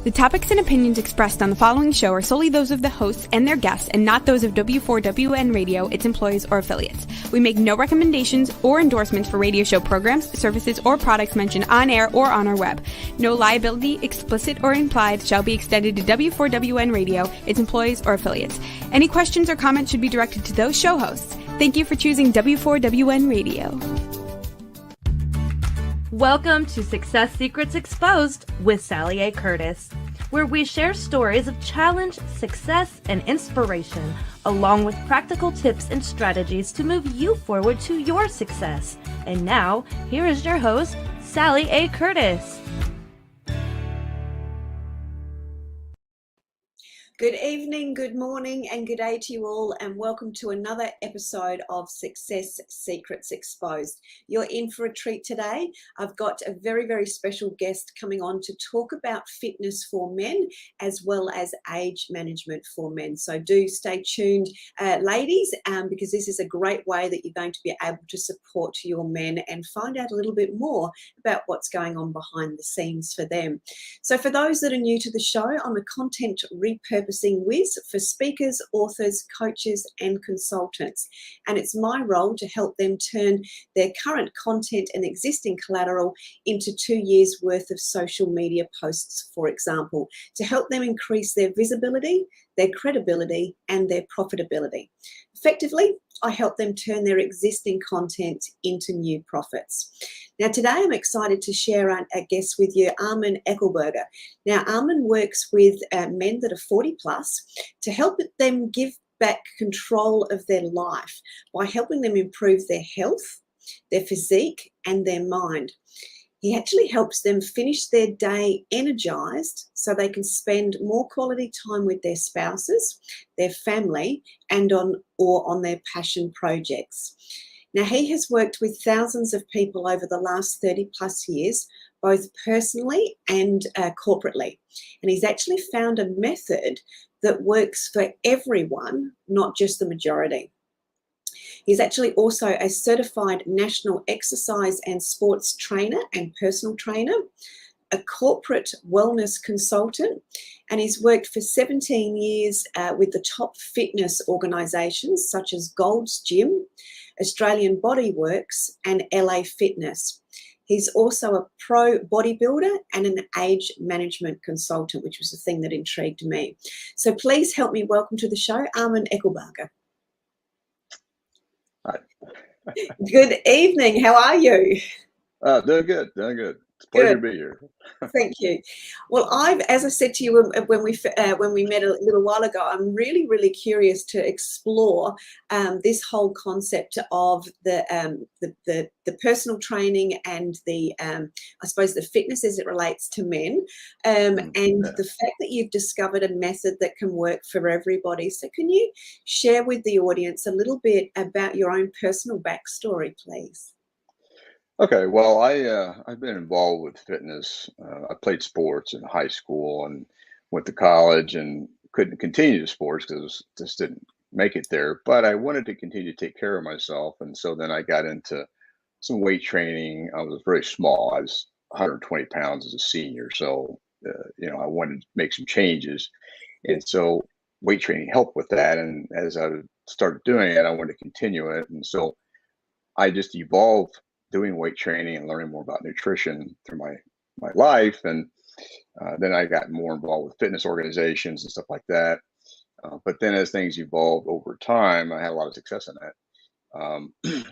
The topics and opinions expressed on the following show are solely those of the hosts and their guests and not those of W4WN Radio, its employees, or affiliates. We make no recommendations or endorsements for radio show programs, services, or products mentioned on air or on our web. No liability, explicit or implied, shall be extended to W4WN Radio, its employees, or affiliates. Any questions or comments should be directed to those show hosts. Thank you for choosing W4WN Radio. Welcome to Success Secrets Exposed with Sally A. Curtis, where we share stories of challenge, success, and inspiration, along with practical tips and strategies to move you forward to your success. And now, here is your host, Sally A. Curtis. Good evening, good morning, and good day to you all, and welcome to another episode of Success Secrets Exposed. You're in for a treat today. I've got a very, very special guest coming on to talk about fitness for men as well as age management for men. So do stay tuned, ladies, because this is a great way that you're going to be able to support your men and find out a little bit more about what's going on behind the scenes for them. So for those that are new to the show, I'm a content repurposing whiz for speakers, authors, coaches, and consultants. And it's my role to help them turn their current content and existing collateral into 2 years worth of social media posts, for example, to help them increase their visibility, their credibility, and their profitability. Effectively, I help them turn their existing content into new profits. Now, today I'm excited to share a guest with you, Arman Eckelbarger. Now, Arman works with men that are 40 plus to help them give back control of their life by helping them improve their health, their physique, and their mind. He actually helps them finish their day energized so they can spend more quality time with their spouses, their family, and on their passion projects. Now, he has worked with thousands of people over the last 30 plus years, both personally and corporately. And he's actually found a method that works for everyone, not just the majority. He's actually also a certified national exercise and sports trainer and personal trainer, a corporate wellness consultant, and he's worked for 17 years with the top fitness organisations such as Gold's Gym, Australian Bodyworks, and LA Fitness. He's also a pro bodybuilder and an age management consultant, which was the thing that intrigued me. So please help me welcome to the show, Arman Eckelbarger. Hi. Good evening. How are you? Doing good. It's a pleasure to be here. Thank you. Well, as I said to you when we met a little while ago, I'm really, really curious to explore this whole concept of the personal training and I suppose the fitness as it relates to men, and the fact that you've discovered a method that can work for everybody. So, can you share with the audience a little bit about your own personal backstory, please? Okay, well, I've been involved with fitness. I played sports in high school and went to college and couldn't continue sports because just didn't make it there. But I wanted to continue to take care of myself, and so then I got into some weight training. I was very small. I was 120 pounds as a senior, so I wanted to make some changes, and so weight training helped with that. And as I started doing it, I wanted to continue it, and so I just evolved doing weight training and learning more about nutrition through my life. And then I got more involved with fitness organizations and stuff like that. But then as things evolved over time, I had a lot of success in that.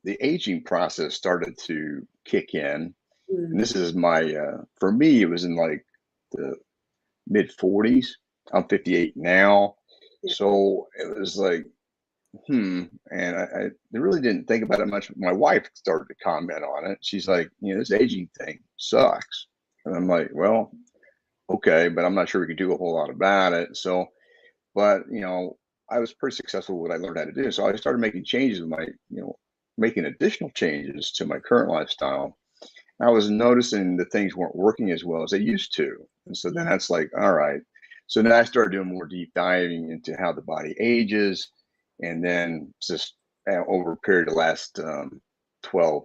The aging process started to kick in. And this is for me, it was in like the mid 40s. I'm 58 now. Yeah. So it was like, and I really didn't think about it much. My wife started to comment on it. She's like, this aging thing sucks. And I'm like, well, okay, but I'm not sure we could do a whole lot about it. So, but, I was pretty successful with what I learned how to do. So I started making changes in making additional changes to my current lifestyle. I was noticing that things weren't working as well as they used to. And so then that's like, all right. So then I started doing more deep diving into how the body ages. And then just over a period of the last 12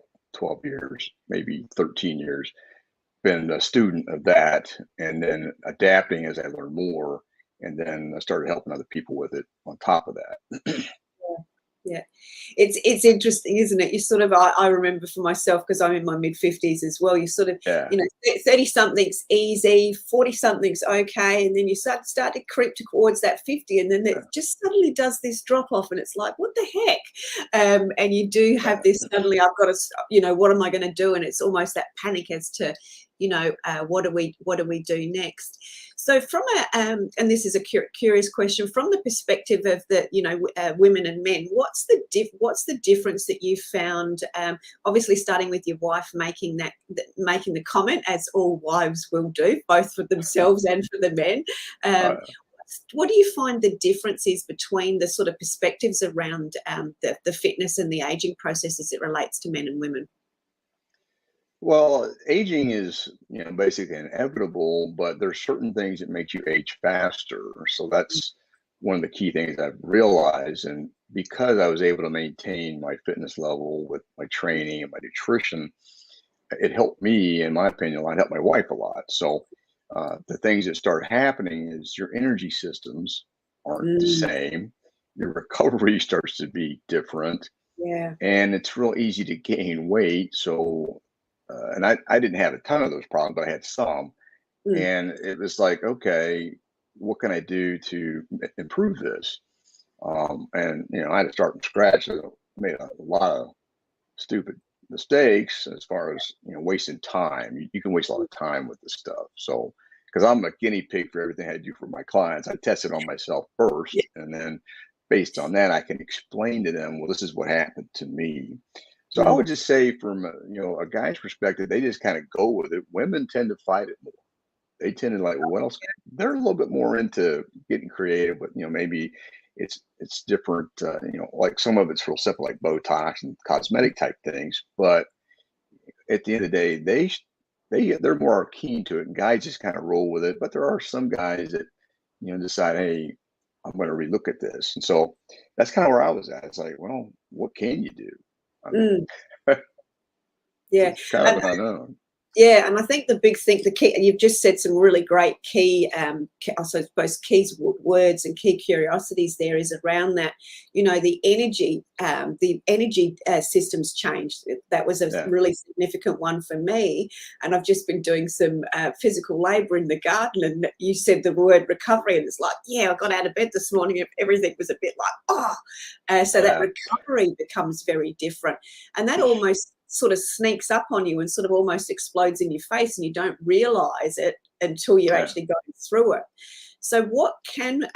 years, maybe 13 years, been a student of that, and then adapting as I learned more, and then I started helping other people with it on top of that. Yeah, it's interesting, isn't it? You sort of, I remember for myself, because I'm in my mid-50s as well, you sort of, Yeah. 30 something's easy, 40 something's okay, and then you start to creep towards that 50, and then it just suddenly does this drop off, and it's like, what the heck? And you do have this suddenly, I've got to, what am I going to do? And it's almost that panic as to, what do we do next? So from and this is a curious question, from the perspective of the, women and men, what's the difference that you found, obviously starting with your wife making the comment, as all wives will do, both for themselves and for the men. What do you find the difference is between the sort of perspectives around the fitness and the aging process as it relates to men and women? Well, aging is, basically inevitable, but there's certain things that make you age faster. So that's one of the key things I've realized. And because I was able to maintain my fitness level with my training and my nutrition, it helped me, in my opinion, a lot. It helped my wife a lot. So the things that start happening is your energy systems aren't the Mm, same. Your recovery starts to be different, yeah. and it's real easy to gain weight. So, and I didn't have a ton of those problems, but I had some. Mm, And it was like, okay, what can I do to improve this? And, I had to start from scratch. So I made a lot of stupid mistakes as far as, wasting time. You can waste a lot of time with this stuff. So, because I'm a guinea pig for everything I do for my clients, I test it on myself yeah. first. And then based on that, I can explain to them, well, this is what happened to me. So I Mm, would just say from a guy's perspective, they just kind of go with it. Women tend to fight it more. They tend to like, well, what else? They're a little bit more into getting creative, but maybe it's different. Like some of it's real simple, like Botox and cosmetic type things. But at the end of the day, they're more keen to it, and guys just kind of roll with it. But there are some guys that decide, hey, I'm going to relook at this, and so that's kind of where I was at. It's like, well, what can you do? I mean, mm, yeah. it's kind of And an unknown. yeah, and I think the big thing, the key, and you've just said some really great key, I suppose, words and key curiosities there is around that, the energy systems changed. That was a Yeah, really significant one for me. And I've just been doing some physical labor in the garden, and you said the word recovery, and it's like, yeah, I got out of bed this morning and everything was a bit like, so that yeah, recovery becomes very different. And that almost sort of sneaks up on you and sort of almost explodes in your face, and you don't realize it until you're yeah. actually going through it. So what can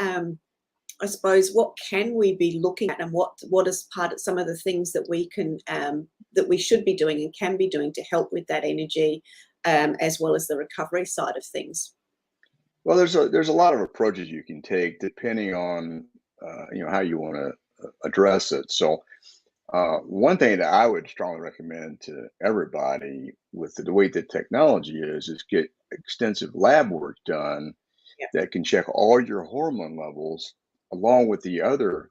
I suppose what can we be looking at, and what is part of some of the things that we can that we should be doing and can be doing to help with that energy, as well as the recovery side of things? Well, there's a lot of approaches you can take depending on how you want to address it. So one thing that I would strongly recommend to everybody with the way that technology is get extensive lab work done Yeah. that can check all your hormone levels along with the other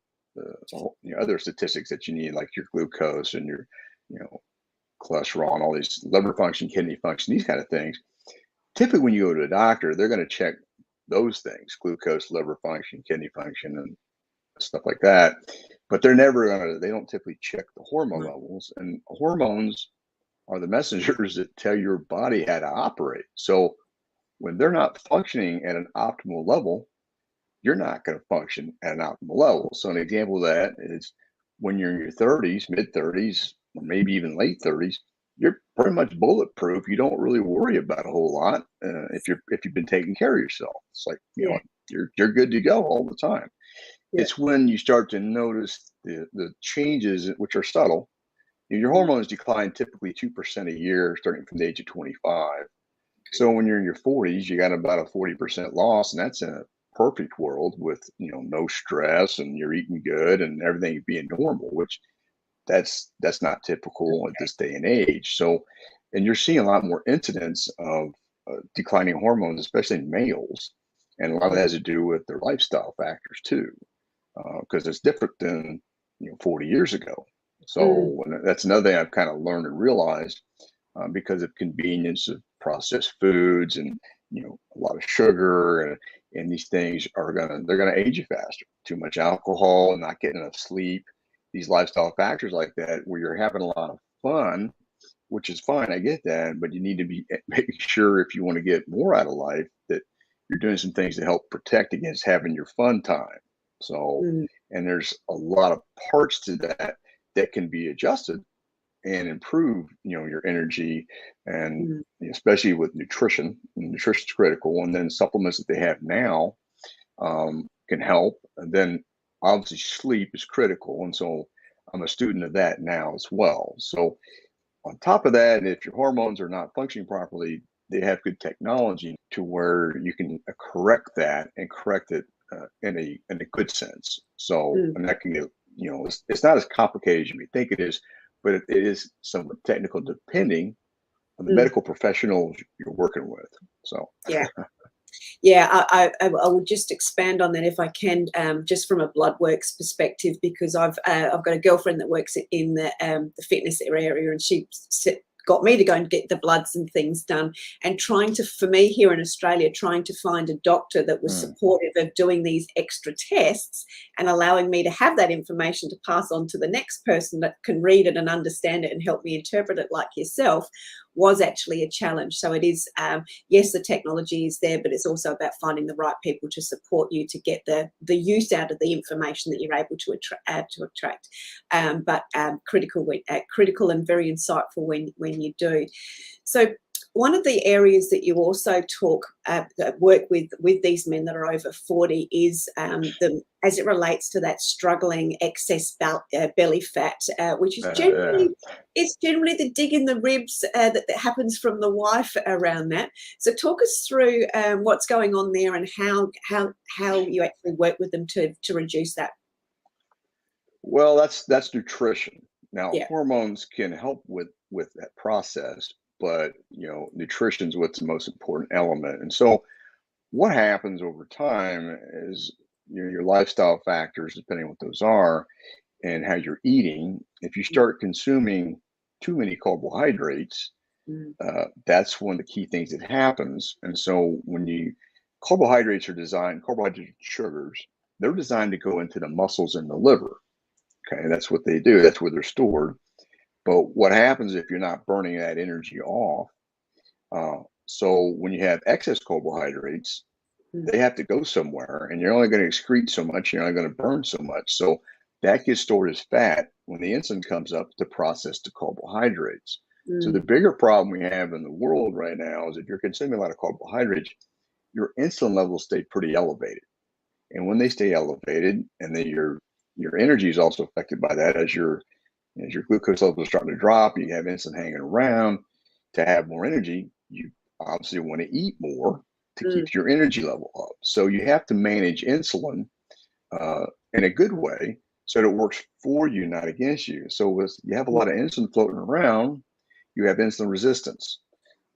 statistics that you need, like your glucose and your you know cholesterol and all these liver function, kidney function, these kind of things. Typically, when you go to a doctor, they're going to check those things: glucose, liver function, kidney function, and stuff like that. But they're never gonna. They don't typically check the hormone Right. levels, and hormones are the messengers that tell your body how to operate. So when they're not functioning at an optimal level, you're not going to function at an optimal level. So an example of that is when you're in your 30s, mid 30s, or maybe even late 30s, you're pretty much bulletproof. You don't really worry about a whole lot if you've been taking care of yourself. It's like Yeah. you're good to go all the time. Yeah. It's when you start to notice the changes, which are subtle. Your Mm, hormones decline typically 2% a year, starting from the age of 25. So when you're in your 40s, you got about a 40% loss, and that's in a perfect world with no stress and you're eating good and everything being normal, which that's not typical at this day and age. So, and you're seeing a lot more incidents of declining hormones, especially in males, and a lot of that has to do with their lifestyle factors too, because it's different than 40 years ago. mm, So that's another thing I've kind of learned and realized because of convenience of processed foods and, a lot of sugar and these things they're gonna age you faster. Too much alcohol, not getting enough sleep, these lifestyle factors like that, where you're having a lot of fun, which is fine. I get that, but you need to be making sure if you want to get more out of life that you're doing some things to help protect against having your fun time. So, Mm, and there's a lot of parts to that that can be adjusted and improve, your energy, and mm, especially with nutrition. Nutrition is critical, and then supplements that they have now can help. And then obviously sleep is critical, and so I'm a student of that now as well. So on top of that, if your hormones are not functioning properly, they have good technology to where you can correct that and correct it in a good sense. So, mm. and that can get, it's not as complicated as you may think it is, but it is somewhat technical depending on the Mm. medical professionals you're working with. So, Yeah. Yeah, I will just expand on that if I can, just from a blood works perspective, because I've got a girlfriend that works in the fitness area, and she got me to go and get the bloods and things done. And for me here in Australia, trying to find a doctor that was mm, supportive of doing these extra tests and allowing me to have that information to pass on to the next person that can read it and understand it and help me interpret it like yourself was actually a challenge. So it is, yes, the technology is there, but it's also about finding the right people to support you to get the use out of the information that you're able to attract. But critical and very insightful when you do. So one of the areas that you also work with these men that are over 40 is as it relates to that struggling excess belly fat, which is yeah. generally the dig in the ribs that happens from the wife around that. So talk us through what's going on there and how you actually work with them to reduce that. Well, that's nutrition. Now, Yeah. hormones can help with that process, but nutrition is what's the most important element. And so, what happens over time is your lifestyle factors, depending on what those are, and how you're eating. If you start consuming too many carbohydrates, Mm, that's one of the key things that happens. And so, carbohydrates are sugars. They're designed to go into the muscles in the liver. Okay, that's what they do. That's where they're stored. But what happens if you're not burning that energy off? So when you have excess carbohydrates, mm, they have to go somewhere, and you're only going to excrete so much. You're only going to burn so much. So that gets stored as fat when the insulin comes up to process the carbohydrates. So the mm, bigger problem we have in the world right now is if you're consuming a lot of carbohydrates, your insulin levels stay pretty elevated. And when they stay elevated, and then your energy is also affected by that as your glucose levels are starting to drop, you have insulin hanging around. To have more energy, you obviously want to eat more to mm, keep your energy level up. So you have to manage insulin in a good way so that it works for you, not against you. So if you have a lot of insulin floating around, you have insulin resistance.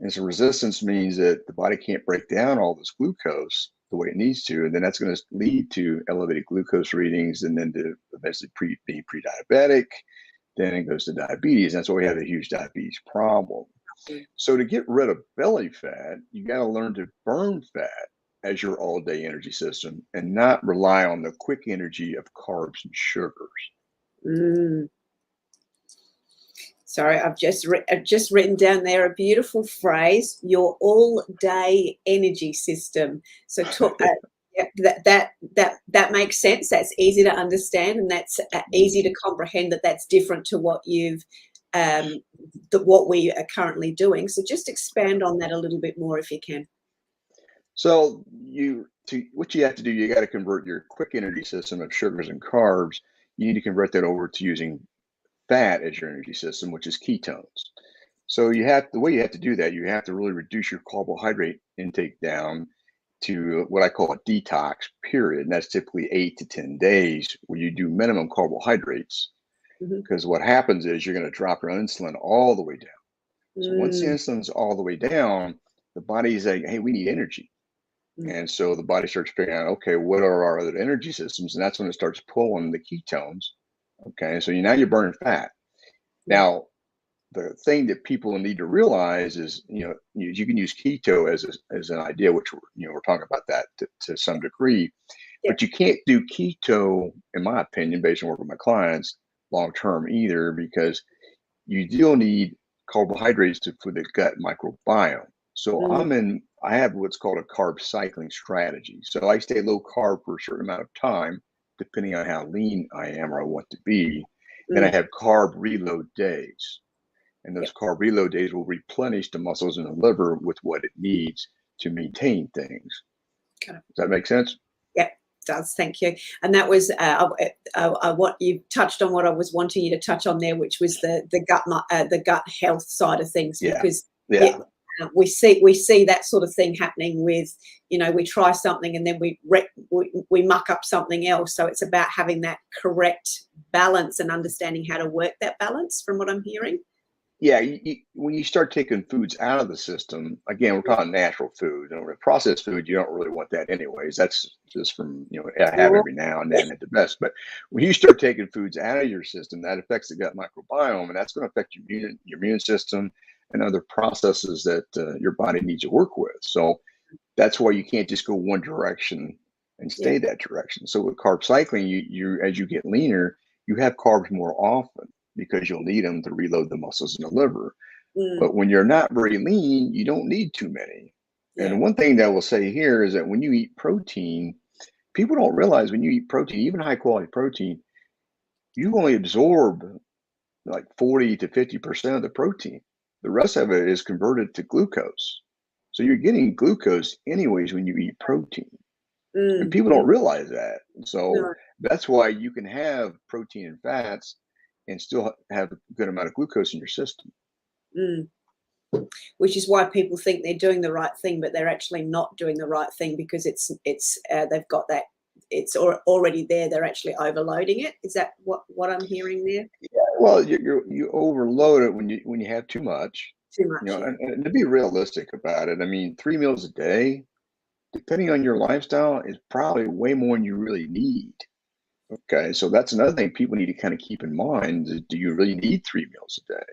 Insulin resistance means that the body can't break down all this glucose the way it needs to, and then that's going to lead to elevated glucose readings, and then to eventually being pre-diabetic. Then it goes to diabetes. That's why we have a huge diabetes problem. mm. So to get rid of belly fat, you got to learn to burn fat as your all-day energy system and not rely on the quick energy of carbs and sugars. Mm. Sorry, I've just written down there a beautiful phrase: your all-day energy system. So, yeah, that makes sense. That's easy to understand, and that's easy to comprehend. That's different to what what we are currently doing. So, just expand on that a little bit more if you can. So what you have to do, you got to convert your quick energy system of sugars and carbs. You need to convert that over to using fat as your energy system, which is ketones. So the way you have to do that, you have to really reduce your carbohydrate intake down to what I call a detox period. And that's typically 8 to 10 days where you do minimum carbohydrates. Mhm. Because what happens is you're going to drop your insulin all the way down. So once the Mm, insulin's all the way down, the body's like, hey, we need energy. mm, And so the body starts figuring out, okay, what are our other energy systems? And that's when it starts pulling the ketones. Okay. So now you're burning fat. yeah. Now, the thing that people need to realize is, you can use keto as an idea, which we're talking about that to some degree, Yeah. but you can't do keto, in my opinion, based on working with my clients, long term either, because you still need carbohydrates for the gut microbiome. So I have what's called a carb cycling strategy. So I stay low carb for a certain amount of time, depending on how lean I am or I want to be. Then I have carb reload days. And those carb reload days will replenish the muscles in the liver with what it needs to maintain things. Does that make sense? Yeah, does. Thank you. And that was what you touched on. What I was wanting you to touch on there, which was the gut health side of things, because we see that sort of thing happening with, we try something and then we muck up something else. So it's about having that correct balance and understanding how to work that balance, from what I'm hearing. Yeah, when you start taking foods out of the system, again, we're talking natural food. Processed food, you don't really want that anyways. That's just from, I have every now and then at the best. But when you start taking foods out of your system, that affects the gut microbiome, and that's going to affect your immune system and other processes that your body needs to work with. So that's why you can't just go one direction and stay that direction. So with carb cycling, you as you get leaner, you have carbs more often, because you'll need them to reload the muscles in the liver. But when you're not very lean, you don't need too many. And one thing that we'll say here is that when you eat protein, people don't realize when you eat protein, even high quality protein, you only absorb like 40 to 50% of the protein. The rest of it is converted to glucose. So you're getting glucose anyways when you eat protein. And people don't realize that. So that's why you can have protein and fats and still have a good amount of glucose in your system. Which is why people think they're doing the right thing, but they're actually not doing the right thing, because they've got that, it's already there. They're actually overloading it. Is that what I'm hearing there? Yeah. Well, you overload it when you have too much. Too much. And to be realistic about it, I mean, 3 meals a day, depending on your lifestyle, is probably way more than you really need. Okay, so that's another thing people need to kind of keep in mind. Is, do you really need 3 meals a day?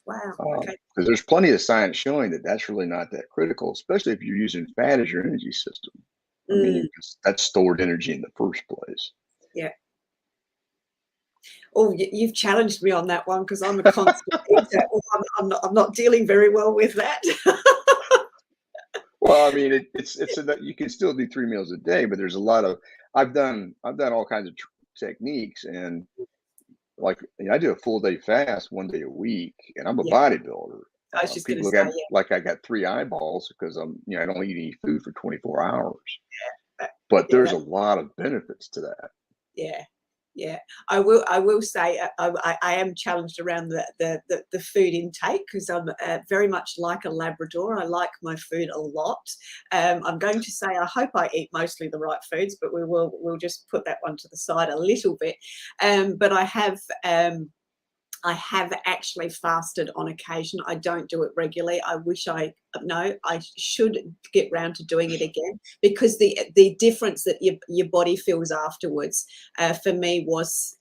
Wow. Okay. Because there's plenty of science showing that that's really not that critical, especially if you're using fat as your energy system. I mean, that's stored energy in the first place. Yeah. Oh, you've challenged me on that one, because I'm a constant eater. I'm not dealing very well with that. Well, I mean, you can still do 3 meals a day, but there's a lot of I've done all kinds of techniques, and like I do a full day fast 1 day a week, and I'm a bodybuilder. I was just going People to look say, at like I got 3 eyeballs because I don't eat any food for 24 hours. But there's a lot of benefits to that. Yeah. Yeah, I will say I am challenged around the food intake, because I'm very much like a Labrador. I like my food a lot. I'm going to say I hope I eat mostly the right foods, but we'll just put that one to the side a little bit. But I have actually fasted on occasion. I don't do it regularly. I should get round to doing it again, because the difference that your body feels afterwards, for me was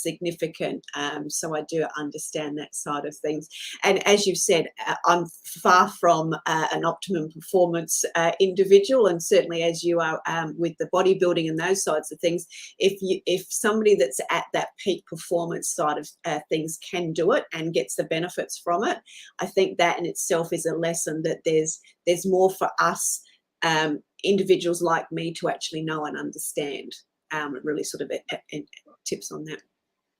significant. So I do understand that side of things. And as you've said, I'm far from an optimum performance individual, and certainly as you are with the bodybuilding and those sides of things, if somebody that's at that peak performance side of things can do it and gets the benefits from it, I think that in itself is a lesson that there's more for us individuals like me to actually know and understand. Really sort of tips on that.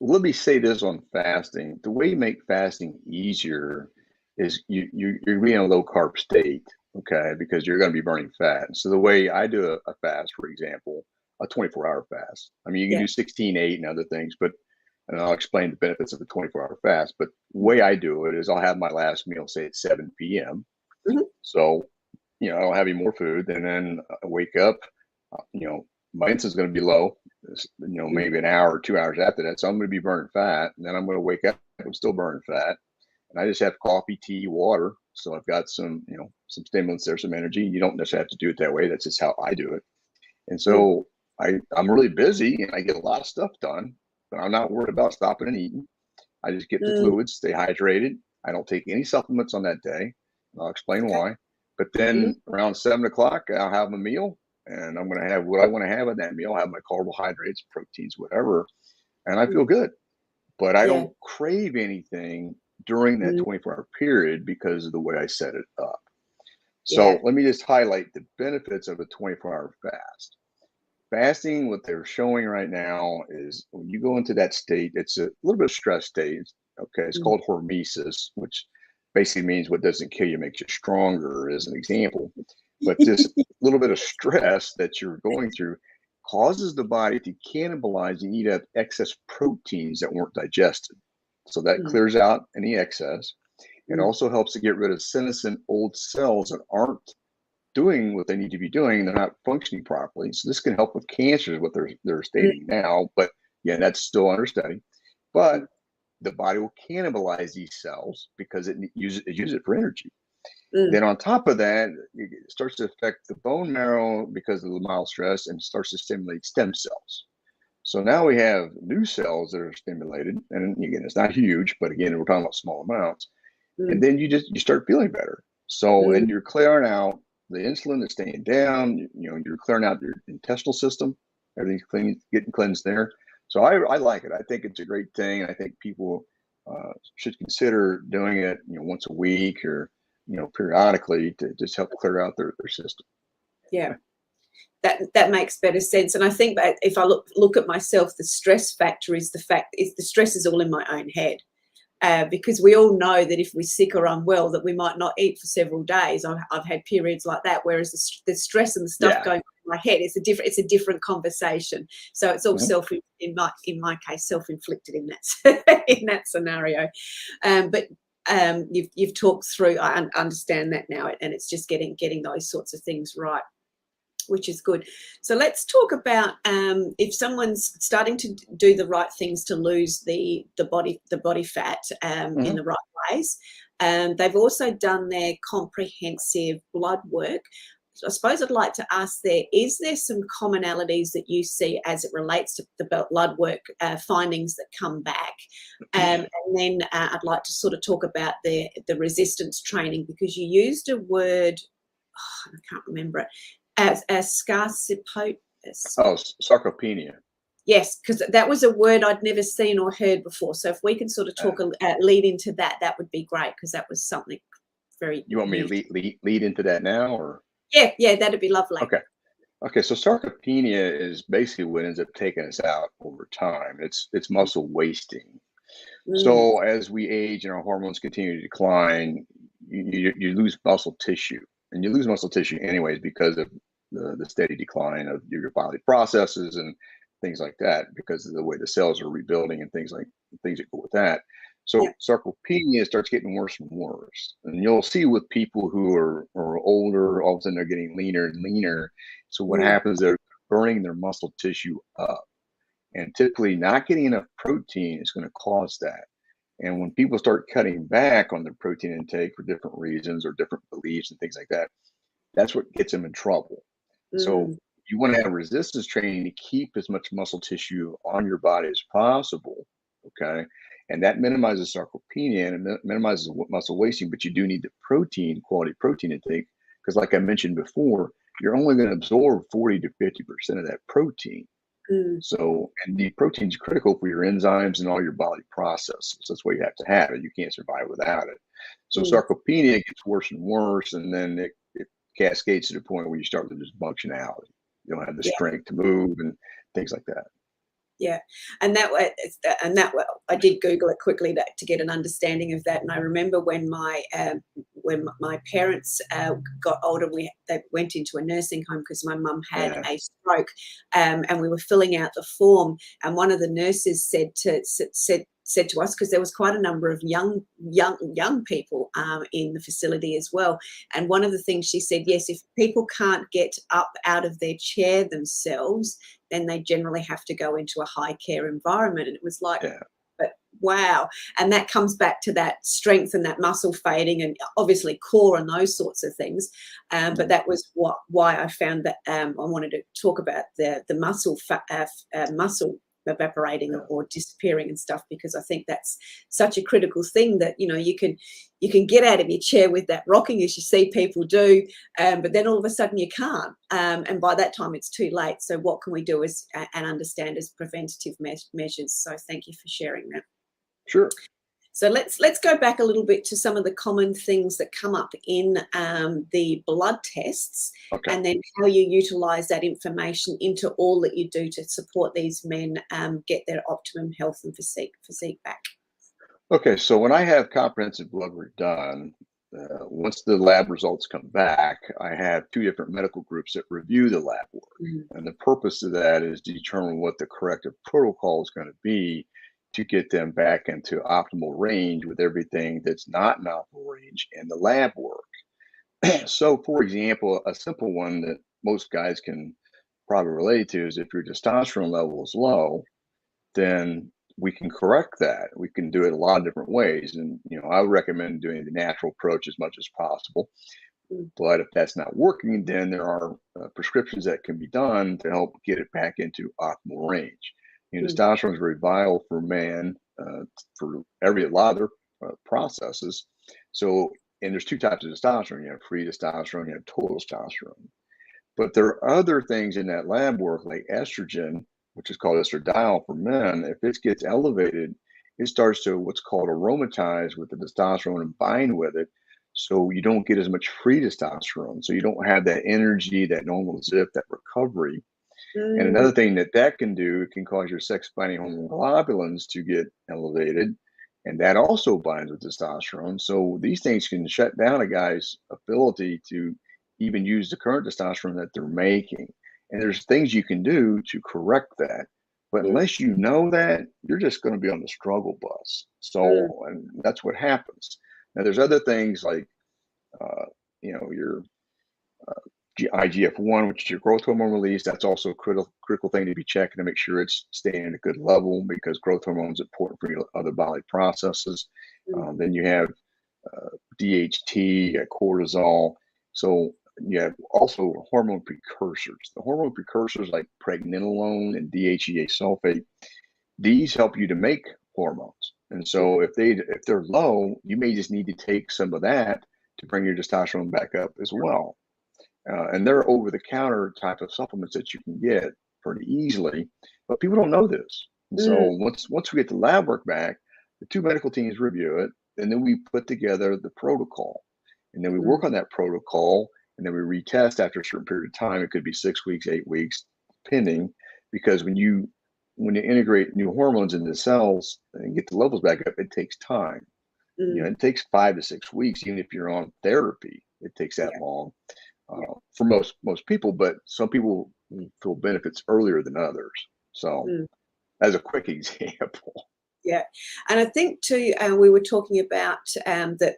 Let me say this on fasting. The way you make fasting easier is you're being in a low carb state, okay, because you're going to be burning fat. So the way I do a fast, for example, a 24-hour fast. I mean, you can do 16-8 and other things, and I'll explain the benefits of a 24-hour fast. But the way I do it is I'll have my last meal, say at 7 p.m. So, I don't have any more food, and then I wake up, my insulin's going to be low, maybe an hour or 2 hours after that. So I'm going to be burning fat, and then I'm going to wake up, I'm still burning fat, and I just have coffee, tea, water. So I've got some stimulants there, some energy. You don't necessarily have to do it that way. That's just how I do it. And so I'm really busy, and I get a lot of stuff done, but I'm not worried about stopping and eating. I just get the fluids, stay hydrated, I don't take any supplements on that day. I'll explain Okay. why. But then around 7 o'clock, I'll have a meal, and I'm going to have what I want to have in that meal. I'll have my carbohydrates, proteins, whatever, and I feel good. But I Yeah. don't crave anything during that 24-hour period because of the way I set it up. Yeah. So let me just highlight the benefits of a 24-hour fast. Fasting, what they're showing right now is when you go into that state, it's a little bit of stress state. Okay, it's called hormesis, which basically means what doesn't kill you makes you stronger, as an example. But this little bit of stress that you're going through causes the body to cannibalize and eat up excess proteins that weren't digested. So that clears out any excess. It also helps to get rid of senescent old cells that aren't doing what they need to be doing. They're not functioning properly. So this can help with cancer is what they're stating now. But yeah, that's still under study. But the body will cannibalize these cells because it uses it for energy. Then on top of that, it starts to affect the bone marrow because of the mild stress and starts to stimulate stem cells. So now we have new cells that are stimulated. And again, it's not huge, but again, we're talking about small amounts. And then you start feeling better. So, and you're clearing out the insulin that's staying down, you're clearing out your intestinal system, everything's getting cleansed there. So I like it. I think it's a great thing. I think people should consider doing it, once a week or, periodically to just help clear out their system. Yeah. That makes better sense. And I think that if I look at myself, the stress factor is the stress is all in my own head. Because we all know that if we're sick or unwell, that we might not eat for several days. I've had periods like that, whereas the stress and the stuff going on in my head, it's a different conversation. So it's all in my case, self-inflicted in that scenario. But you've talked through. I understand that now, and it's just getting those sorts of things right, which is good. So let's talk about if someone's starting to do the right things to lose the body fat in the right ways. They've also done their comprehensive blood work. So I suppose I'd like to ask is there some commonalities that you see as it relates to the blood work findings that come back? And then I'd like to sort of talk about the resistance training, because you used a word, I can't remember it, as sarcopenia. Yes, because that was a word I'd never seen or heard before. So if we can sort of talk lead into that, that would be great, because that was something very. You want me to lead into that now, or? Yeah, that'd be lovely. Okay. So sarcopenia is basically what ends up taking us out over time. It's muscle wasting. So as we age and our hormones continue to decline, you lose muscle tissue. And you lose muscle tissue anyways because of the steady decline of your body processes and things like that, because of the way the cells are rebuilding and things that go with that. So sarcopenia starts getting worse and worse. And you'll see with people who are older, all of a sudden they're getting leaner and leaner. So what happens, they're burning their muscle tissue up. And typically not getting enough protein is going to cause that. And when people start cutting back on their protein intake for different reasons or different beliefs and things like that, that's what gets them in trouble. So you want to have resistance training to keep as much muscle tissue on your body as possible. Okay. And that minimizes sarcopenia and it minimizes muscle wasting, but you do need the quality protein intake, because like I mentioned before, you're only going to absorb 40 to 50% of that protein. So, and the protein is critical for your enzymes and all your body processes. That's why you have to have it. You can't survive without it. So sarcopenia gets worse and worse, and then it cascades to the point where you start with dysfunctionality. You don't have the strength to move and things like that. Yeah, and that I did Google it quickly to get an understanding of that. And I remember when my parents got older, they went into a nursing home because my mum had a stroke, and we were filling out the form. And one of the nurses said to us, because there was quite a number of young people in the facility as well. And one of the things she said, yes, if people can't get up out of their chair themselves, then they generally have to go into a high care environment. And it was like, but wow. And that comes back to that strength and that muscle fading and obviously core and those sorts of things. But that was why I found that I wanted to talk about the muscle evaporating or disappearing and stuff, because I think that's such a critical thing that, you know, you can get out of your chair with that rocking, as you see people do, but then all of a sudden you can't, and by that time it's too late. So what can we do as and understand as preventative measures? So thank you for sharing that. Sure. So let's go back a little bit to some of the common things that come up in the blood tests, Okay. and then how you utilize that information into all that you do to support these men get their optimum health and physique back. Okay, so when I have comprehensive blood work done, once the lab results come back, I have two different medical groups that review the lab work. And the purpose of that is to determine what the corrective protocol is going to be to get them back into optimal range with everything that's not in optimal range in the lab work. So, for example, a simple one that most guys can probably relate to is if your testosterone level is low, then we can correct that. We can do it a lot of different ways. And, you know, I would recommend doing the natural approach as much as possible. But if that's not working, then there are prescriptions that can be done to help get it back into optimal range. You know, testosterone is very vital for man for a lot of their processes. So, and there's two types of testosterone. You have free testosterone, you have total testosterone. But there are other things in that lab work, like estrogen, which is called estradiol for men. If it gets elevated, it starts to what's called aromatize with the testosterone and bind with it. So you don't get as much free testosterone. So you don't have that energy, that normal zip, that recovery. And another thing that can do, it can cause your sex-binding hormone globulins to get elevated. And that also binds with testosterone. So these things can shut down a guy's ability to even use the current testosterone that they're making. And there's things you can do to correct that. But unless you know that, you're just going to be on the struggle bus. So, and that's what happens. Now, there's other things like, you know, your IGF-1, which is your growth hormone release. That's also a critical thing to be checking to make sure it's staying at a good level, because growth hormone is important for your other body processes. Then you have DHT, cortisol. So you have also hormone precursors. The hormone precursors like pregnenolone and DHEA sulfate, these help you to make hormones. And so if they're low, you may just need to take some of that to bring your testosterone back up as well. And they're over-the-counter type of supplements that you can get pretty easily, but people don't know this. And so once we get the lab work back, the two medical teams review it, and then we put together the protocol. And then we work on that protocol, and then we retest after a certain period of time. It could be 6 weeks, 8 weeks, depending, because when you integrate new hormones into the cells and get the levels back up, it takes time. You know, it takes 5 to 6 weeks, even if you're on therapy. It takes that long for most people, but some people feel benefits earlier than others. So, as a quick example. Yeah, and I think too, we were talking about that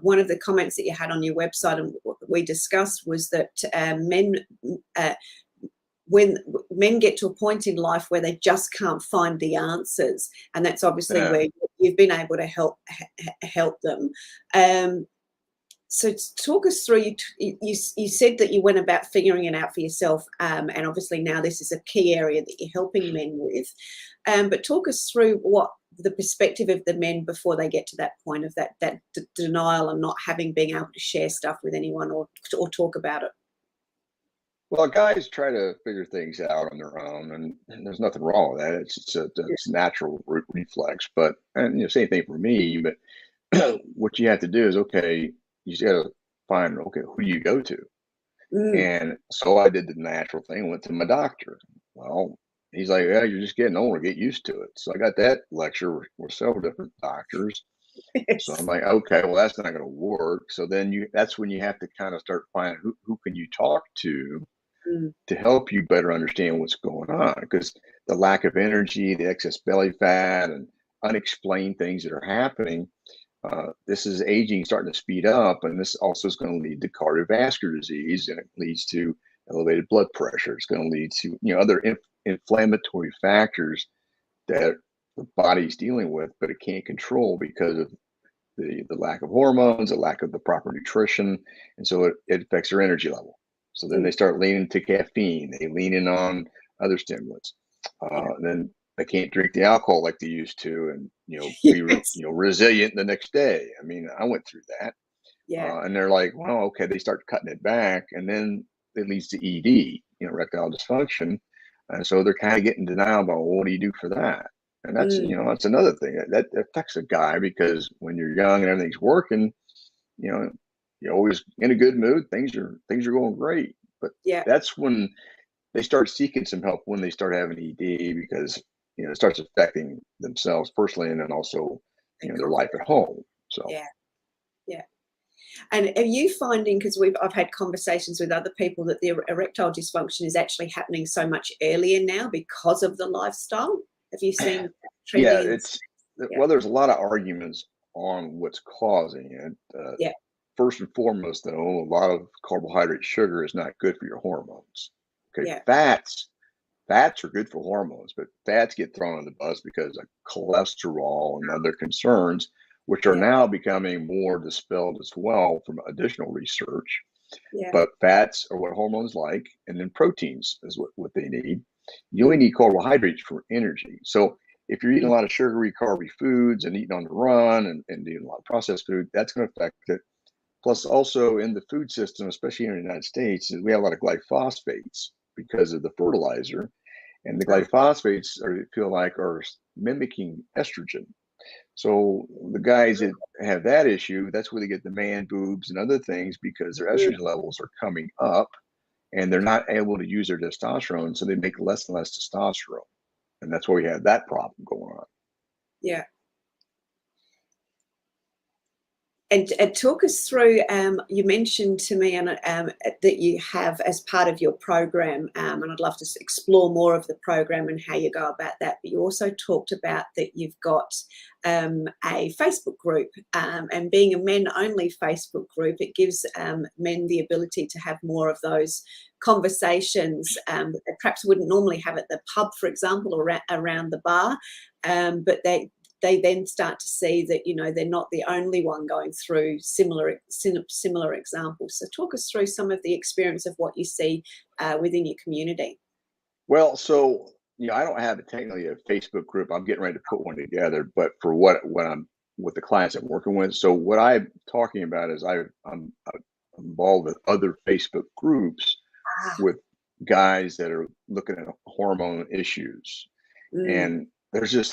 one of the comments that you had on your website and we discussed was that when men get to a point in life where they just can't find the answers, and that's obviously where you've been able to help them. So talk us through, you said that you went about figuring it out for yourself, and obviously now this is a key area that you're helping men with. But talk us through what the perspective of the men before they get to that point of that denial and not being able to share stuff with anyone or talk about it. Well, guys try to figure things out on their own, and there's nothing wrong with that. It's a natural reflex. But, and you know, same thing for me. But what you have to do is, okay, you just got to find, okay, who do you go to? And so I did the natural thing, went to my doctor. Well, he's like, yeah, you're just getting older, get used to it. So I got that lecture with several different doctors. So I'm like, okay, well, that's not going to work. So then that's when you have to kind of start finding who can you talk to help you better understand what's going on, because the lack of energy, the excess belly fat, and unexplained things that are happening. This is aging starting to speed up, and this also is going to lead to cardiovascular disease, and it leads to elevated blood pressure. It's going to lead to other inflammatory factors that the body's dealing with, but it can't control because of the lack of hormones, the lack of the proper nutrition, and so it affects their energy level. So then they start leaning to caffeine. They lean in on other stimulants. Then they can't drink the alcohol like they used to, and be Yes. resilient the next day. I mean, I went through that, Yeah. and they're like, well, okay, they start cutting it back, and then it leads to ED, erectile dysfunction, and so they're kind of getting denial about, well, what do you do for that? And that's Mm. that's another thing that affects a guy, because when you're young and everything's working, you know, you're always in a good mood. Things are going great. But Yeah. that's when they start seeking some help, when they start having ED, because it starts affecting themselves personally, and then also their life at home. So Yeah. Yeah. And are you finding, because I've had conversations with other people, that the erectile dysfunction is actually happening so much earlier now because of the lifestyle? Have you seen that yeah, trending? Yeah. well, there's a lot of arguments on what's causing it. Yeah. First and foremost, though, a lot of carbohydrate, sugar is not good for your hormones. Okay, Yeah. fats are good for hormones, but fats get thrown on the bus because of cholesterol and other concerns, which are Yeah. now becoming more dispelled as well from additional research. Yeah. But fats are what hormones like, and then proteins is what they need. You only Mm. need carbohydrates for energy. So if you're eating Mm. a lot of sugary, carby foods and eating on the run, and eating a lot of processed food, that's going to affect it. Plus, also in the food system, especially in the United States, we have a lot of glyphosates because of the fertilizer, and the Ah, glyphosates are mimicking estrogen. So the guys that have that issue, that's where they get the man boobs and other things, because their mm. estrogen levels are coming up, and they're not able to use their testosterone, so they make less and less testosterone, and that's why we have that problem going on. Yeah. And talk us through, you mentioned to me that you have as part of your program, and I'd love to explore more of the program and how you go about that, but you also talked about that you've got a Facebook group, and being a men-only Facebook group, it gives men the ability to have more of those conversations that they perhaps wouldn't normally have at the pub, for example, or around the bar, but they then start to see that they're not the only one going through similar examples. So talk us through some of the experience of what you see within your community. Well, so I don't have technically a Facebook group. I'm getting ready to put one together, but for what I'm with the clients I'm working with. So what I'm talking about is I'm involved with other Facebook groups Ah, with guys that are looking at hormone issues, mm, and there's just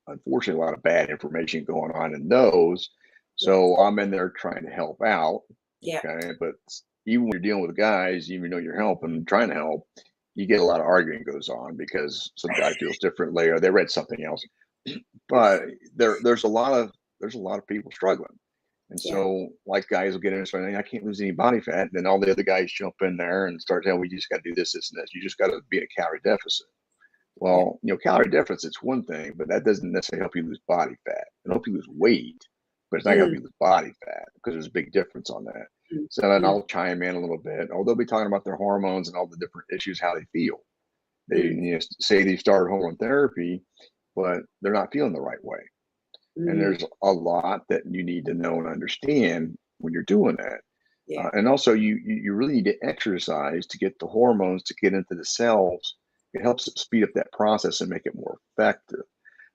unfortunately, a lot of bad information going on in those. yeah, So I'm in there trying to help out. yeah, Okay. But even when you're dealing with guys, even though you're helping, trying to help, you get a lot of arguing goes on because some guy feels differently or they read something else. But there's a lot of people struggling. And yeah, so, like, guys will get in and say, I can't lose any body fat. And then all the other guys jump in there and start telling, we just got to do this, this, and this. You just got to be in a calorie deficit. yeah, Well, calorie deficit's one thing, but that doesn't necessarily help you lose body fat. It'll help you lose weight, but it's not gonna help mm, you lose body fat, because there's a big difference on that. mm, So then mm, I'll chime in a little bit. Oh, they'll be talking about their hormones and all the different issues, how they feel. They mm, say they've started hormone therapy, but they're not feeling the right way. And mm, there's a lot that you need to know and understand when you're doing that. yeah, And also, you really need to exercise to get the hormones to get into the cells. It helps speed up that process and make it more effective.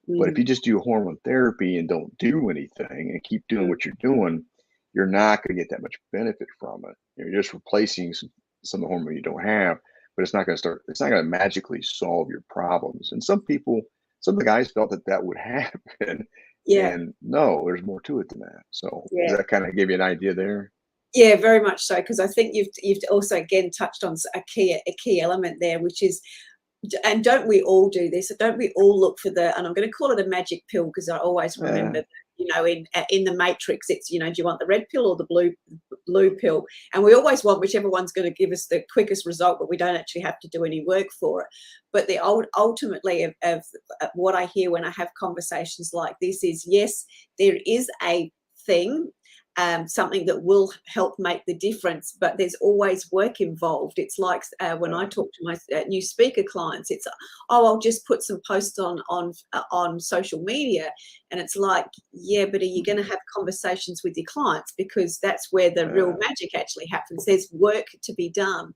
But if mm, you just do hormone therapy and don't do anything and keep doing mm, what you're doing, you're not going to get that much benefit from it. You're just replacing some of the hormone you don't have, but it's not going to magically solve your problems. And some of the guys felt that would happen. yeah, And no, there's more to it than that. So does yeah. that kind of give you an idea there? Yeah, very much so, because I think you've also again touched on a key element there, which is, and don't we all do this? Don't we all look for and I'm going to call it a magic pill, because I always remember Uh, that, in the Matrix, it's, do you want the red pill or the blue pill? And we always want whichever one's going to give us the quickest result, but we don't actually have to do any work for it. But the ultimately of what I hear when I have conversations like this is, yes, there is a thing, something that will help make the difference, but there's always work involved. It's like when I talk to my new speaker clients, it's, oh, I'll just put some posts on social media, and it's like, yeah, but are you going to have conversations with your clients? Because that's where the real magic actually happens. There's work to be done.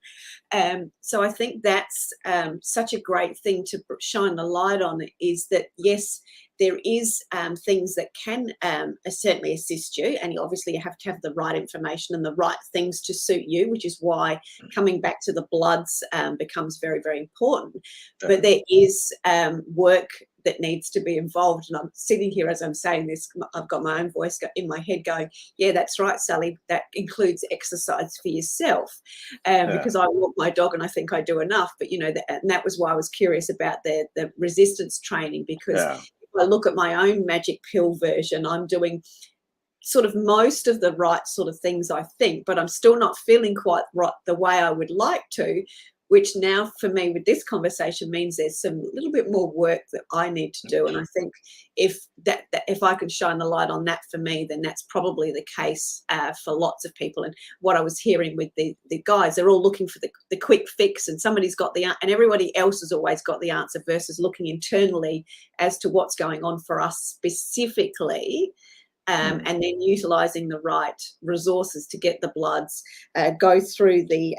So I think that's such a great thing to shine the light on, is that, yes, there is things that can certainly assist you, and obviously you have to have the right information and the right things to suit you, which is why coming back to the bloods becomes very, very important. But there is work that needs to be involved, and I'm sitting here as I'm saying this, I've got my own voice in my head going, yeah, that's right, Sally, that includes exercise for yourself, because I walk my dog and I think I do enough, but and that was why I was curious about the resistance training, because if I look at my own magic pill version, I'm doing sort of most of the right sort of things, I think, but I'm still not feeling quite right the way I would like to, which now for me with this conversation means there's some little bit more work that I need to do. And I think if I can shine the light on that for me, then that's probably the case for lots of people. And what I was hearing with the guys, they're all looking for the quick fix, and somebody's got and everybody else has always got the answer, versus looking internally as to what's going on for us specifically. And then utilising the right resources to get the bloods, go through the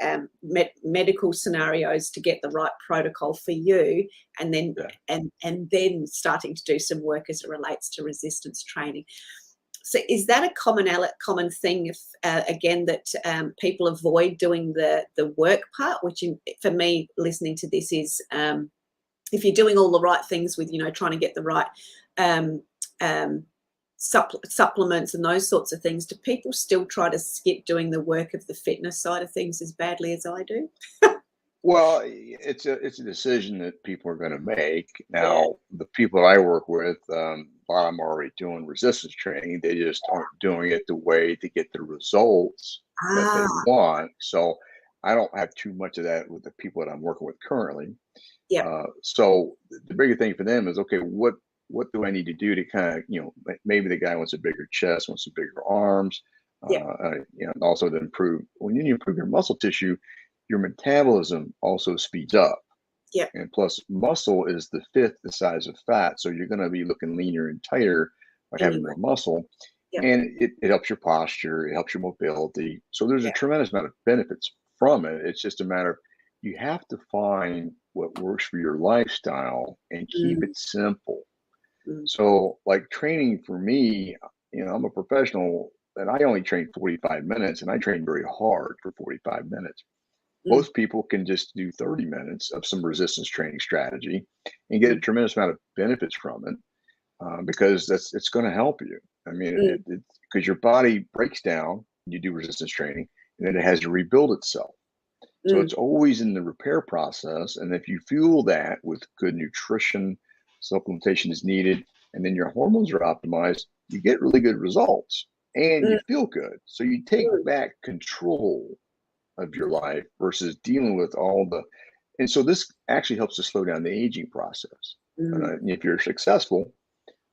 medical scenarios to get the right protocol for you, and then and then starting to do some work as it relates to resistance training. So is that a common thing, if, again, that people avoid doing the work part, which for me, listening to this is, if you're doing all the right things with, trying to get the right supplements and those sorts of things, do people still try to skip doing the work of the fitness side of things as badly as I do? Well, it's a decision that people are going to make. Now, the people I work with, while I'm already doing resistance training, they just aren't doing it the way to get the results that they want. So I don't have too much of that with the people that I'm working with currently. So the bigger thing for them is, okay, what do I need to do to kind of, maybe the guy wants a bigger chest, wants a bigger arms, also to improve. When you improve your muscle tissue, your metabolism also speeds up. And plus, muscle is the fifth the size of fat, so you're going to be looking leaner and tighter by having more muscle. And it helps your posture, it helps your mobility. So there's a tremendous amount of benefits from it. It's just a matter of, you have to find what works for your lifestyle and keep it simple. So like training for me, I'm a professional and I only train 45 minutes, and I train very hard for 45 minutes. Most people can just do 30 minutes of some resistance training strategy and get a tremendous amount of benefits from it, because it's going to help you. I mean, because your body breaks down, you do resistance training, and then it has to rebuild itself. So it's always in the repair process. And if you fuel that with good nutrition, supplementation is needed, and then your hormones are optimized, you get really good results and you feel good. So you take back control of your life versus dealing with and so this actually helps to slow down the aging process. And if you're successful,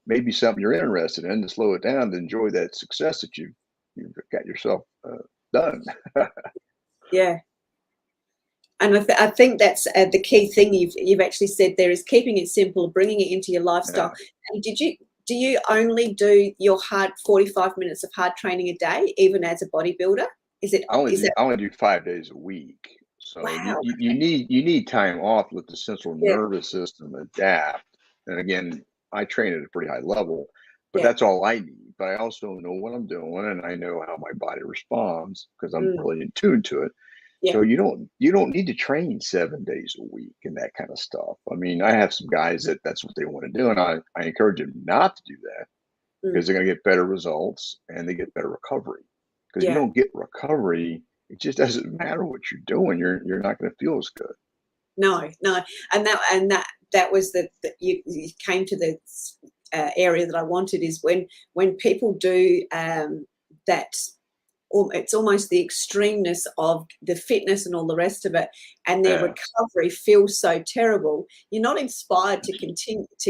maybe something you're interested in, to slow it down, to enjoy that success that you've got yourself done. And I think that's the key thing you've actually said there, is keeping it simple, bringing it into your lifestyle. And do you only do your 45 minutes of hard training a day, even as a bodybuilder? I only do 5 days a week. So you need time off, let the central nervous system adapt. And again, I train at a pretty high level, but that's all I need. But I also know what I'm doing, and I know how my body responds because I'm really in tune to it. So you don't need to train 7 days a week and that kind of stuff. I mean, I have some guys that's what they want to do, and I encourage them not to do that, because they're going to get better results and they get better recovery. Because you don't get recovery, it just doesn't matter what you're doing. You're not going to feel as good. No, and that was you came to the area that I wanted, is when people do that it's almost the extremeness of the fitness and all the rest of it, and their Yeah. recovery feels so terrible, you're not inspired to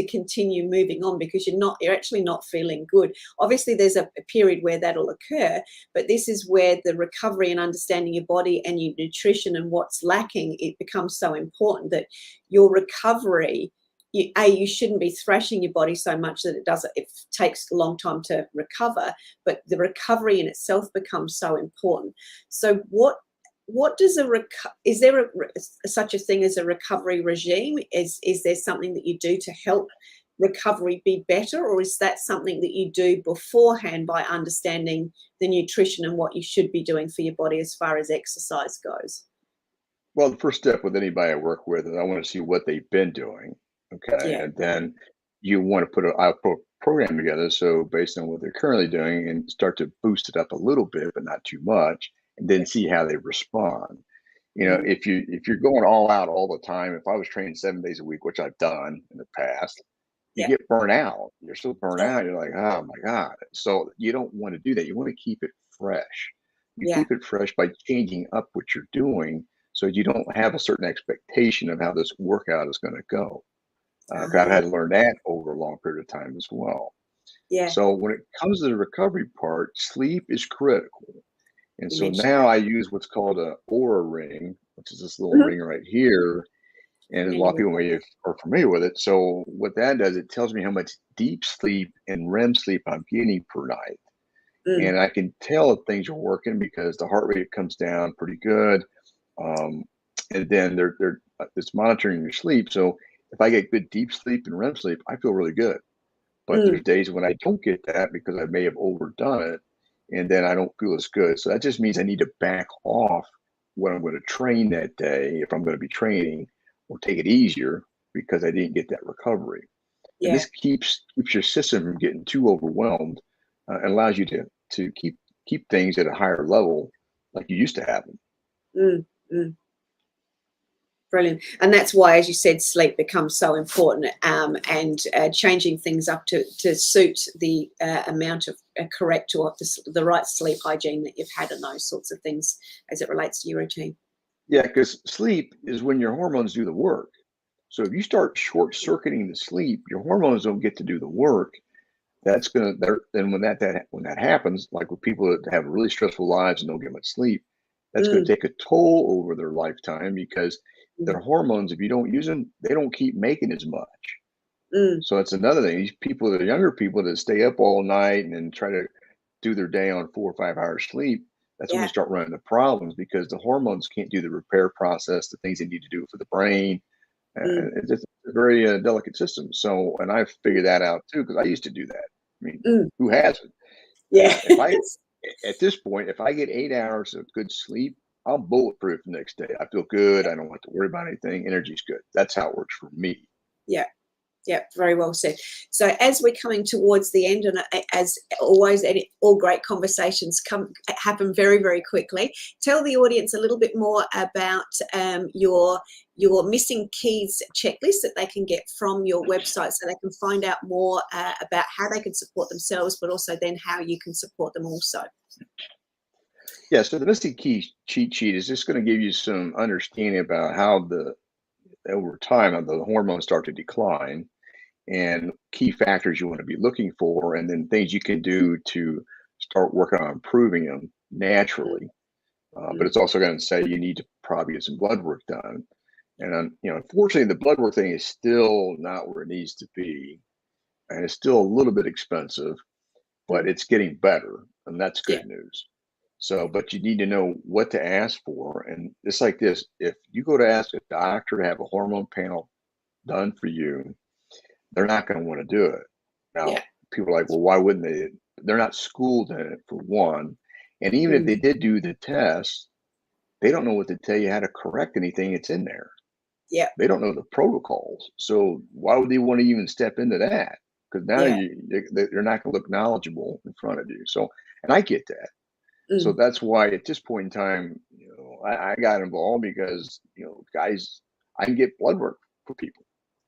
continue moving on, because you're actually not feeling good. Obviously there's a period where that'll occur, but this is where the recovery and understanding your body and your nutrition and what's lacking, it becomes so important that your recovery, you shouldn't be thrashing your body so much that it takes a long time to recover, but the recovery in itself becomes so important. So what does is there such a thing as a recovery regime? Is there something that you do to help recovery be better, or is that something that you do beforehand by understanding the nutrition and what you should be doing for your body as far as exercise goes? Well, the first step with anybody I work with is I want to see what they've been doing. Okay. Yeah. And then you want to put a program together. So based on what they're currently doing, and start to boost it up a little bit, but not too much, and then see how they respond. If you're going all out all the time, if I was training 7 days a week, which I've done in the past, you Yeah. get burnt out. You're so burnt Yeah. out. You're like, oh my God. So you don't want to do that. You want to keep it fresh. You Yeah. keep it fresh by changing up what you're doing, so you don't have a certain expectation of how this workout is going to go. 'Cause I've had to learn that over a long period of time as well. Yeah. So when it comes to the recovery part, sleep is critical. And You so mentioned now that. I use what's called a Aura ring, which is this little Mhm. ring right here. And a lot Familiar of with people that. may are familiar with it. So what that does, it tells me how much deep sleep and REM sleep I'm getting per night. Mm. And I can tell if things are working because the heart rate comes down pretty good. Um, and then it's monitoring your sleep. So if I get good deep sleep and REM sleep, I feel really good. But there's Mm. days when I don't get that because I may have overdone it, and then I don't feel as good. So that just means I need to back off what I'm going to train that day if I'm going to be training, or take it easier because I didn't get that recovery. And Yeah. this keeps your system from getting too overwhelmed, and allows you to keep things at a higher level like you used to have them. Mm. Mm. Brilliant. And that's why, as you said, sleep becomes so important, and changing things up to suit the amount of correct or the right sleep hygiene that you've had, and those sorts of things as it relates to your routine. Yeah, because sleep is when your hormones do the work. So if you start short circuiting the sleep, your hormones don't get to do the work. That's gonna there. Then when that happens, like with people that have really stressful lives and don't get much sleep, that's going Mm. to take a toll over their lifetime, because Mm. their hormones, if you don't use them, they don't keep making as much. Mm. So it's another thing. These people, the younger people that stay up all night and then try to do their day on 4 or 5 hours sleep, that's when they Yeah. start running into problems, because the hormones can't do the repair process, the things they need to do for the brain. Mm. It's just a very delicate system. So, and I've figured that out too, because I used to do that. I mean, Mm. who hasn't? Yeah. If I At this point, if I get 8 hours of good sleep, I'm bulletproof the next day. I feel good. I don't have to worry about anything. Energy's good. That's how it works for me. Yeah. Yeah, very well said. So as we're coming towards the end, and as always, all great conversations happen very, very quickly. Tell the audience a little bit more about your missing keys checklist that they can get from your website, so they can find out more about how they can support themselves, but also then how you can support them also. Yeah. So the Mystic Key cheat sheet is just going to give you some understanding about how over time, how the hormones start to decline, and key factors you want to be looking for, and then things you can do to start working on improving them Mm. naturally. But Mm. it's also going to say you need to probably get some blood work done. And unfortunately, the blood work thing is still not where it needs to be, and it's still a little bit expensive, but Mm. it's getting better, and that's Yeah. good news. So, but you need to know what to ask for, and it's like this: if you go to ask a doctor to have a hormone panel done for you, they're not going to want to do it. Yeah. Now, people are like, well, why wouldn't they? They're not schooled in it, for one. And even if Mm. they did do the test, they don't know what to tell you how to correct anything that's in there. Yeah. They don't know the protocols. So why would they want to even step into that? Because now Yeah. they're not going to look knowledgeable in front of you. So, and I get that. So Mm. that's why at this point in time, I got involved because, guys, I can get blood work for people.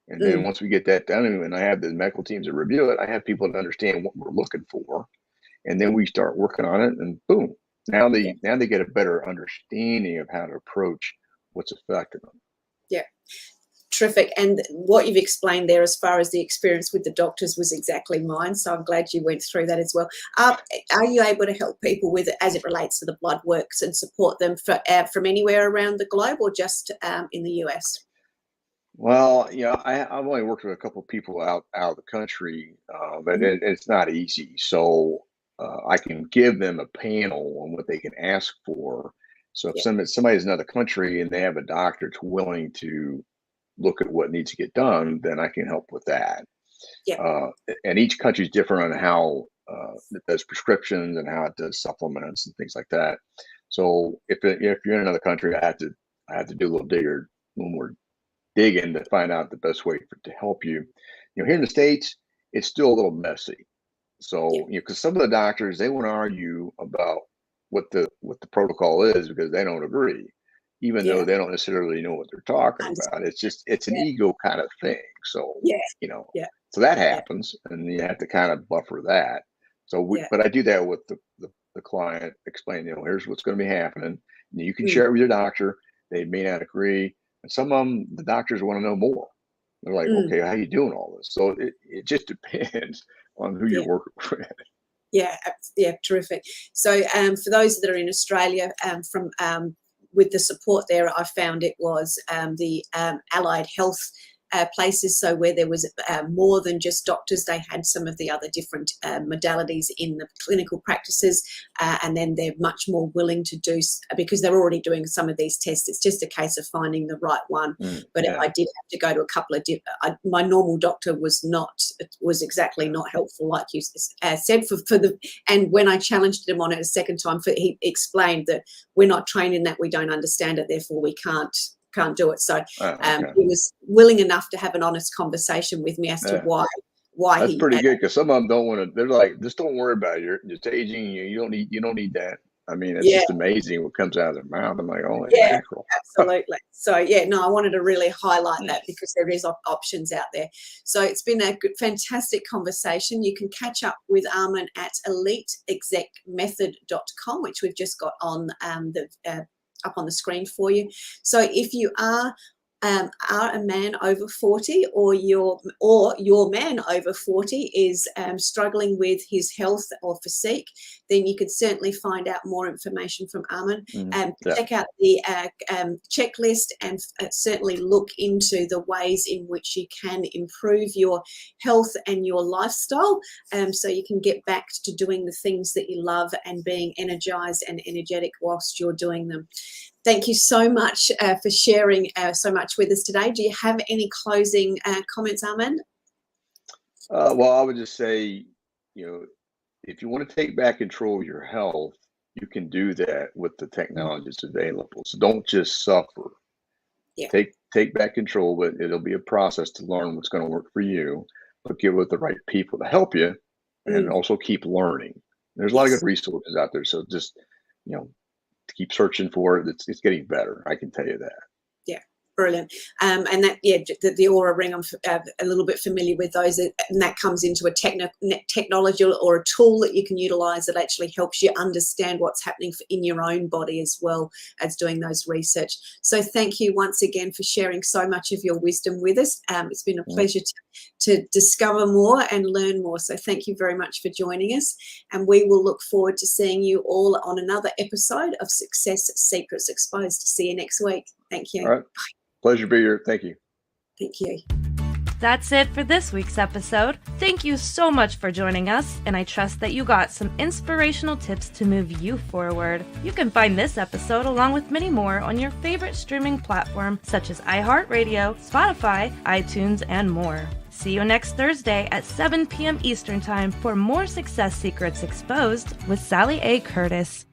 And then Mm. once we get that done, and I have the medical teams that review it, I have people that understand what we're looking for. And then we start working on it, and boom, Now they get a better understanding of how to approach what's affecting them. Yeah. Terrific. And what you've explained there as far as the experience with the doctors was exactly mine. So I'm glad you went through that as well. Are you able to help people with it as it relates to the blood works and support them from anywhere around the globe, or just in the US? Well, I've only worked with a couple of people out of the country, but it's not easy. So I can give them a panel on what they can ask for. So if somebody's in another country and they have a doctor that's willing to look at what needs to get done, then I can help with that. Yeah. And each country is different on how it does prescriptions and how it does supplements and things like that. So if you're in another country, I have to do a little more digging to find out the best way to help you. Here in the States, it's still a little messy. So because some of the doctors, they want to argue about what the protocol is because they don't agree, even though they don't necessarily know what they're talking about. It's an ego kind of thing. So so that happens, and you have to kind of buffer that. So but I do that with the client, explain, here's what's going to be happening. You can share it with your doctor. They may not agree, and some of them, the doctors want to know more. They're like, okay, how you doing all this? So it just depends on who you're working with. Yeah, terrific. So for those that are in Australia, with the support there, I found it was the allied health places. So where there was more than just doctors, they had some of the other different modalities in the clinical practices, and then they're much more willing to do, because they're already doing some of these tests. It's just a case of finding the right one. But I did have to go to a couple of my normal doctor was exactly not helpful, like you said, and when I challenged him on it a second time, he explained that we're not trained in that, we don't understand it, therefore we can't do it. So he was willing enough to have an honest conversation with me as to why that's pretty good, because some of them don't want to. They're like, just don't worry about it. You're just aging. You don't need that. I mean, it's just amazing what comes out of their mouth. I'm like, oh, it's natural. Absolutely. So I wanted to really highlight that, because there is options out there. So it's been a fantastic conversation. You can catch up with Arman at eliteexecmethod.com, which we've just got on up on the screen for you. So if you are a man over 40, or your man over 40 is struggling with his health or physique, then you can certainly find out more information from Arman. Check out the checklist, and certainly look into the ways in which you can improve your health and your lifestyle, so you can get back to doing the things that you love and being energized and energetic whilst you're doing them. Thank you so much for sharing so much with us today. Do you have any closing comments, Arman? Well, I would just say, if you want to take back control of your health, you can do that with the technologies available. So don't just suffer. Take back control, but it'll be a process to learn what's going to work for you, but get with the right people to help you, and also keep learning. There's a lot of good resources out there. So just, keep searching for it. It's getting better. I can tell you that. Yeah. Brilliant. And that, the Aura Ring, I'm a little bit familiar with those, and that comes into a technology or a tool that you can utilize that actually helps you understand what's happening in your own body, as well as doing those research. So thank you once again for sharing so much of your wisdom with us. It's been a pleasure to discover more and learn more. So thank you very much for joining us, and we will look forward to seeing you all on another episode of Success Secrets Exposed. See you next week. Thank you. All right. Pleasure to be here. Thank you. Thank you. That's it for this week's episode. Thank you so much for joining us, and I trust that you got some inspirational tips to move you forward. You can find this episode along with many more on your favorite streaming platform, such as iHeartRadio, Spotify, iTunes, and more. See you next Thursday at 7 p.m. Eastern Time for more Success Secrets Exposed with Sally A. Curtis.